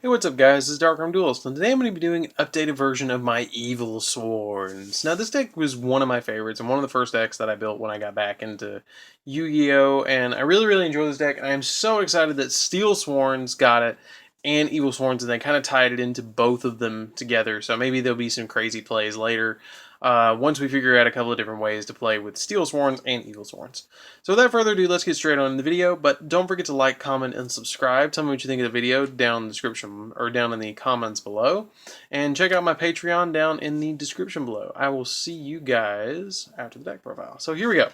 Hey, what's up guys, this is DarkArmedDuelist, and today I'm going to be doing an updated version of my Evilswarms. Now this deck was one of my favorites, and one of the first decks that I built when I got back into Yu-Gi-Oh! And I really enjoy this deck, and I am so excited that Steel Sworns got it, and Evilswarms, and they kind of tied it into both of them together, so maybe there'll be some crazy plays later, once we figure out a couple of different ways to play with Steel Sworns and Evilswarms. So without further ado, let's get straight on in the video, but don't forget to like, comment, and subscribe. Tell me what you think of the video down in the description, or down in the comments below, and check out my Patreon down in the description below. I will see you guys after the deck profile. So here we go.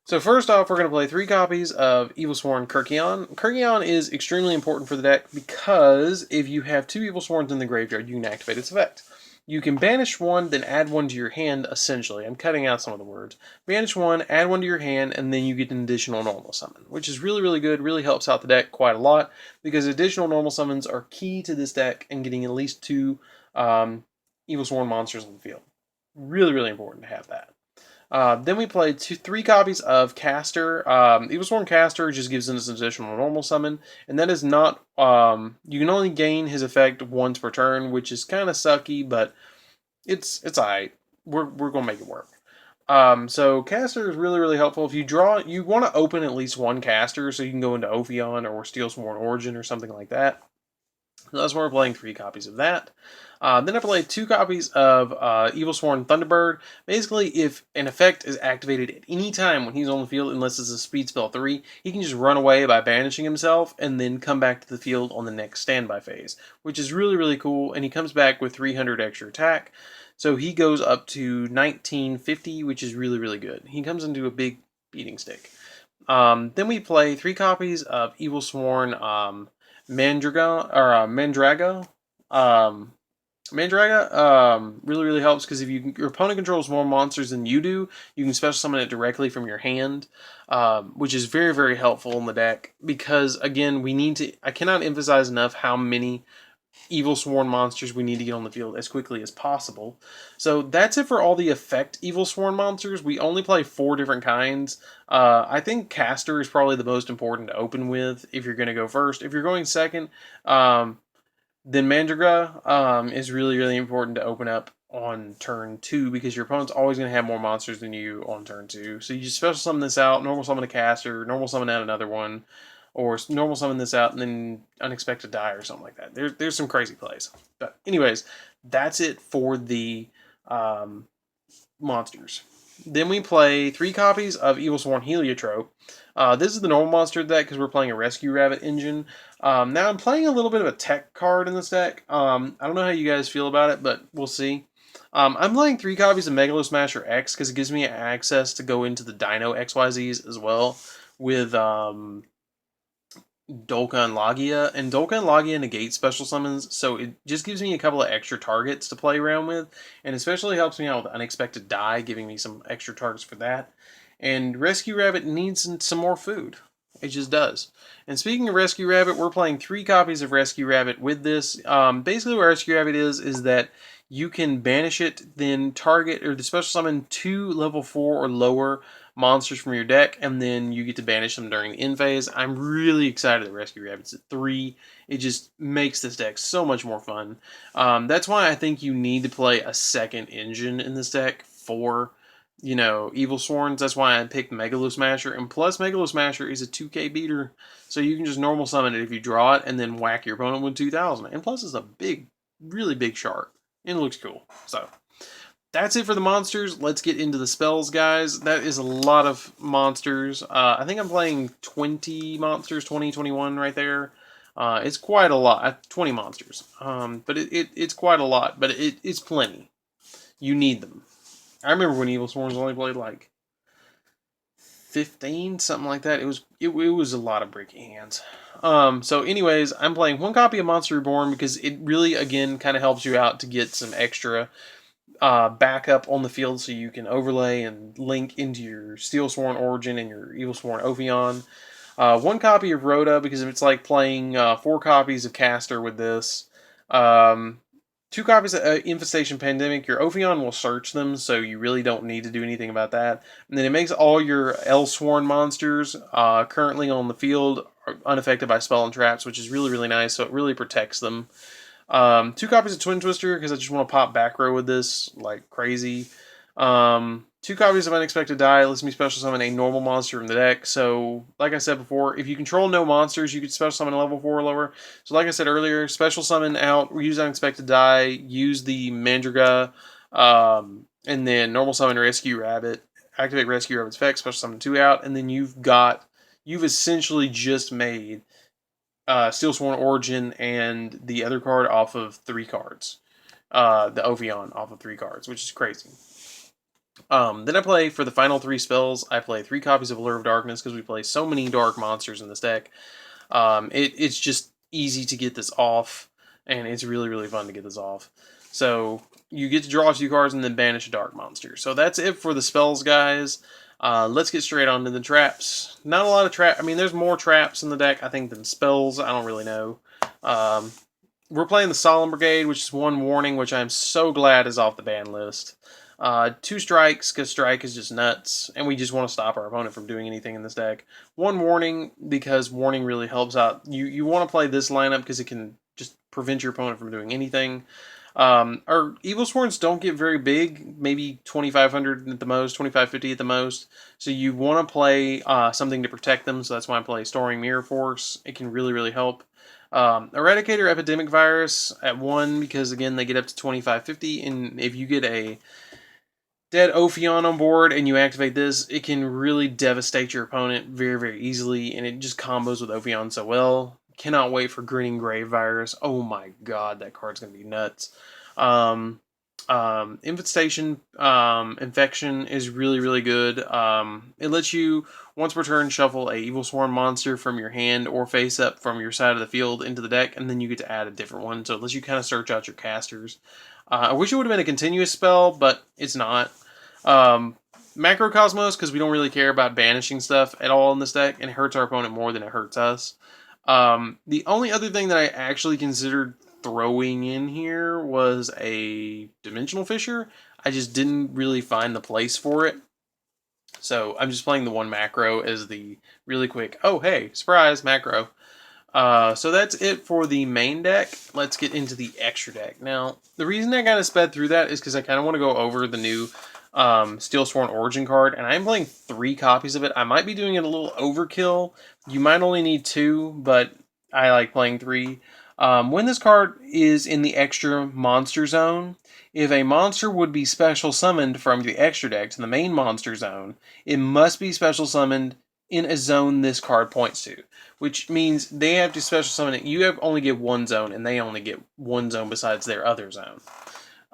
So first off, we're going to play 3 copies of Evilswarm Kirkion. Kirkion is extremely important for the deck because if you have 2 Evilswarms in the graveyard, you can activate its effect. You can banish one, then add one to your hand, essentially. I'm cutting out some of the words. Banish one, add one to your hand, and then you get an additional normal summon, which is really good, really helps out the deck quite a lot, because additional normal summons are key to this deck and getting at least 2 Evilswarm monsters on the field. Really important to have that. Then we played 3 copies of Caster. Evilswarm Caster just gives us an additional normal summon, and that is not, you can only gain his effect once per turn, which is kind of sucky, but it's alright. We're going to make it work. So Caster is really helpful. If you draw, you want to open at least 1 Caster, so you can go into Ophion or Steelsworn Origin or something like that. So that's why we're playing 3 copies of that. Then I played 2 copies of Evilswarm Thunderbird. Basically, if an effect is activated at any time when he's on the field, unless it's a speed spell 3, he can just run away by banishing himself and then come back to the field on the next standby phase, which is really cool, and he comes back with 300 extra attack. So he goes up to 1950, which is really good. He comes into a big beating stick. Then we play 3 copies of Evilswarm Mandraga. Mandraga really helps because if your opponent controls more monsters than you do, you can special summon it directly from your hand, which is very helpful in the deck because, again, I cannot emphasize enough how many Evilsworn monsters we need to get on the field as quickly as possible. So that's it for all the effect Evilsworn monsters. We only play 4 different kinds. I think Caster is probably the most important to open with if you're going to go first. If you're going second, then Mandraga is really important to open up on turn 2 because your opponent's always going to have more monsters than you on turn 2. So you just special summon this out, normal summon a Caster, normal summon out another one, or normal summon this out and then unexpected die or something like that. There's some crazy plays. But anyways, that's it for the monsters. Then we play 3 copies of Evilswarm Heliotrope. This is the normal monster deck because we're playing a Rescue Rabbit engine. Now I'm playing a little bit of a tech card in this deck. I don't know how you guys feel about it, but we'll see. I'm playing 3 copies of Megalosmasher X because it gives me access to go into the Dino XYZs as well with Dolka and Lagia, and Dolka and Lagia negate special summons, so it just gives me a couple of extra targets to play around with, and especially helps me out with Unexpected Die, giving me some extra targets for that. And Rescue Rabbit needs some more food. It just does. And speaking of Rescue Rabbit, we're playing 3 copies of Rescue Rabbit with this. Basically what Rescue Rabbit is that you can banish it, then target or special summon 2 level 4 or lower monsters from your deck, and then you get to banish them during the end phase. I'm really excited that Rescue Rabbit's at 3. It just makes this deck so much more fun. That's why I think you need to play a second engine in this deck for, Evilswarms. That's why I picked Megalosmasher, and plus Megalosmasher is a 2k beater, so you can just normal summon it if you draw it, and then whack your opponent with 2000. And plus it's a really big shark, and it looks cool. So that's it for the monsters. Let's get into the spells, guys. That is a lot of monsters. I think I'm playing 20 monsters, 21 right there. It's quite a lot. 20 monsters. But it's quite a lot, but it's plenty. You need them. I remember when Evilswarms only played like 15, something like that. It was a lot of bricky hands. So anyways, I'm playing 1 copy of Monster Reborn because it really, again, kind of helps you out to get some extra backup on the field so you can overlay and link into your Steelsworn Origin and your Evilsworn Ophion. 1 copy of Rhoda because it's like playing 4 copies of Caster with this. 2 copies of Infestation Pandemic. Your Ophion will search them, so you really don't need to do anything about that. And then it makes all your Evilswarm monsters currently on the field unaffected by spell and traps, which is really, really nice, so it really protects them. 2 copies of Twin Twister, because I just want to pop back row with this like crazy. 2 copies of Unexpected Die lets me special summon a normal monster from the deck. So, like I said before, if you control no monsters, you could special summon a level 4 or lower. So, like I said earlier, special summon out, use Unexpected Die, use the Mandriga, and then normal summon Rescue Rabbit, activate Rescue Rabbit's effect, special summon 2 out, and then you've essentially just made Steelsworn Origin and the other card off of 3 cards. The Ophion off of 3 cards, which is crazy. Then I play, for the final 3 spells, I play 3 copies of Allure of Darkness, because we play so many dark monsters in this deck. It's just easy to get this off, and it's really, really fun to get this off. So, you get to draw a few cards and then banish a dark monster. So that's it for the spells, guys. Let's get straight on to the traps. Not a lot of traps. I mean, there's more traps in the deck, I think, than spells. I don't really know. We're playing the Solemn Brigade, which is 1 warning, which I'm so glad is off the ban list. 2 strikes, because strike is just nuts, and we just want to stop our opponent from doing anything in this deck. 1 warning, because warning really helps out. You want to play this lineup because it can just prevent your opponent from doing anything. Our Evilswarms don't get very big, maybe 2,500 at the most, 2,550 at the most. So you want to play something to protect them, so that's why I play Storing Mirror Force. It can really, really help. Eradicator Epidemic Virus at 1, because again, they get up to 2,550, and if you get a dead Ophion on board and you activate this, it can really devastate your opponent very, very easily, and it just combos with Ophion so well. Cannot wait for Grinning Grave Virus. Oh my god, that card's going to be nuts. Infestation Infection is really, really good. It lets you, once per turn, shuffle a Evilswarm monster from your hand or face up from your side of the field into the deck, and then you get to add a different one. So it lets you kind of search out your casters. I wish it would have been a continuous spell, but it's not. Macrocosmos, because we don't really care about banishing stuff at all in this deck, and it hurts our opponent more than it hurts us. The only other thing that I actually considered throwing in here was a Dimensional Fissure. I just didn't really find the place for it. So I'm just playing the 1 macro as the really quick, oh hey, surprise, macro. So that's it for the main deck. Let's get into the extra deck. Now, the reason I kind of sped through that is because I kind of want to go over the new Steelsworn Origin card, and I'm playing 3 copies of it. I might be doing it a little overkill. You might only need 2, but I like playing 3. When this card is in the extra monster zone, if a monster would be special summoned from the extra deck to the main monster zone, it must be special summoned in a zone this card points to, which means they have to special summon it. You only get 1 zone, and they only get 1 zone besides their other zone.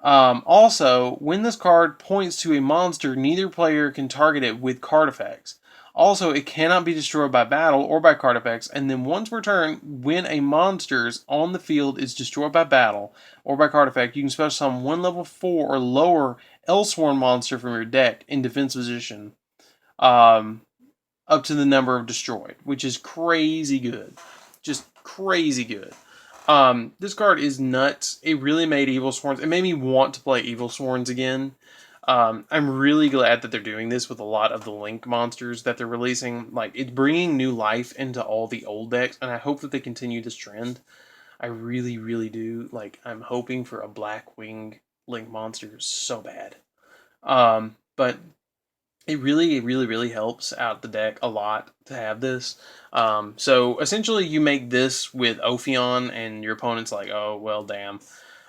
Also, when this card points to a monster, neither player can target it with card effects. Also, it cannot be destroyed by battle or by card effects, and then once per turn, when a monster's on the field is destroyed by battle or by card effect, you can special summon 1 level 4 or lower Evilswarm monster from your deck in defense position, up to the number of destroyed, which is crazy good. Just crazy good. This card is nuts. It really made Evilswarms. It made me want to play Evilswarms again. I'm really glad that they're doing this with a lot of the Link monsters that they're releasing. Like, it's bringing new life into all the old decks, and I hope that they continue this trend. I really, really do. Like, I'm hoping for a Blackwing Link monster so bad. But it really, really, really helps out the deck a lot to have this. So essentially, you make this with Ophion, and your opponent's like, oh, well, damn.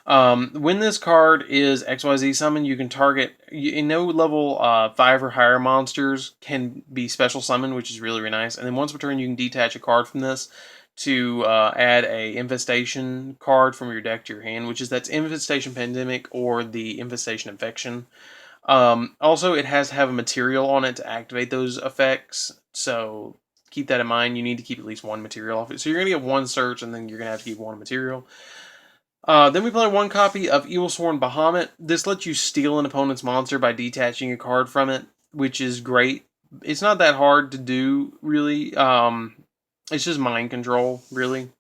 When this card is XYZ summoned, you can target, no level 5 or higher monsters can be special summoned, which is really, really nice. And then once per turn, you can detach a card from this to add a Infestation card from your deck to your hand, that's Infestation Pandemic or the Infestation Infection. Also, it has to have a material on it to activate those effects, so keep that in mind. You need to keep at least 1 material off it. So you're going to get 1 search, and then you're going to have to keep 1 material. Then we play 1 copy of Evilsworn Bahamut. This lets you steal an opponent's monster by detaching a card from it, which is great. It's not that hard to do, really. It's just mind control, really.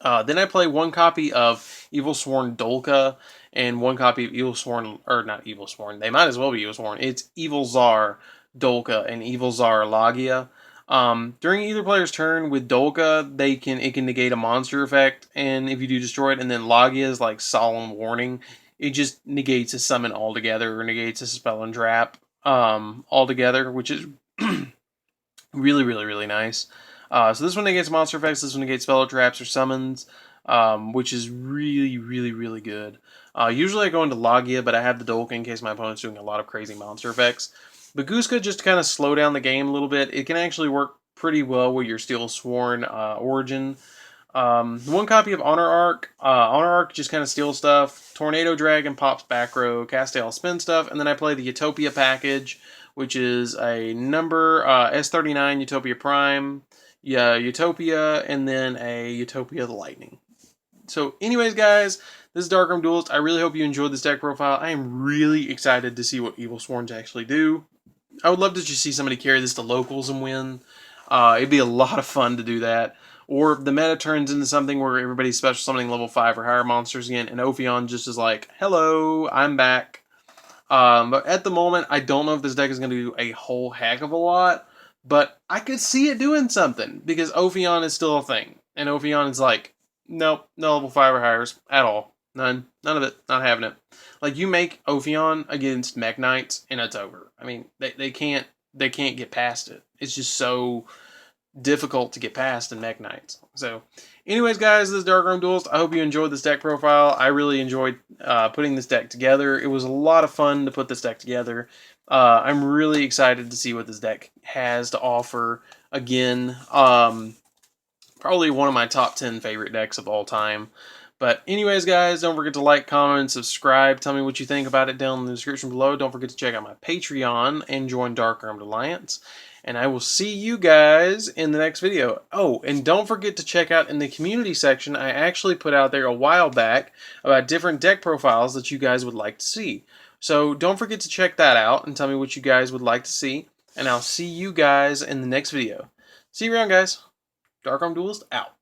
Then I play 1 copy of Evilswarm Dolka and 1 copy of Evilswarm, or not Evilswarm, they might as well be Evilswarm. It's Evilzar Dolka and Evilzar Lagia. During either player's turn with Dolka, it can negate a monster effect, and if you do destroy it, and then Lagia is like Solemn Warning. It just negates a summon altogether, or negates a spell and trap altogether, which is really, really, really nice. So this one negates monster effects, this one negates spell traps or summons, which is really, really, really good. Usually I go into Lagia, but I have the Dolka in case my opponent's doing a lot of crazy monster effects. But Guska, just to kind of slow down the game a little bit, it can actually work pretty well with your Steel Sworn Origin. 1 copy of Honor Arc. Honor Arc just kind of steals stuff. Tornado Dragon pops back row. Castiel spin stuff. And then I play the Utopia package, which is a number S39 Utopia Prime, Utopia, and then a Utopia the Lightning. So anyways, guys, this is DarkArmedDuelist. I really hope you enjoyed this deck profile. I am really excited to see what Evilswarms actually do. I would love to just see somebody carry this to locals and win. It'd be a lot of fun to do that. Or the meta turns into something where everybody's special summoning level 5 or higher monsters again, and Ophion just is like, hello, I'm back. But at the moment, I don't know if this deck is going to do a whole heck of a lot, but I could see it doing something, because Ophion is still a thing. And Ophion is like, nope, no level 5 or higher at all. None of it, not having it. Like, you make Ophion against Mech Knights, and it's over. I mean, they can't get past it. It's just so difficult to get past in Mech Knights. So, anyways, guys, this is DarkArmedDuelist. I hope you enjoyed this deck profile. I really enjoyed putting this deck together. It was a lot of fun to put this deck together. I'm really excited to see what this deck has to offer. Again, probably one of my top 10 favorite decks of all time. But anyways, guys, don't forget to like, comment, and subscribe. Tell me what you think about it down in the description below. Don't forget to check out my Patreon and join DarkArmedAlliance. And I will see you guys in the next video. Oh, and don't forget to check out in the community section, I actually put out there a while back about different deck profiles that you guys would like to see. So don't forget to check that out and tell me what you guys would like to see. And I'll see you guys in the next video. See you around, guys. DarkArmedDuelist out.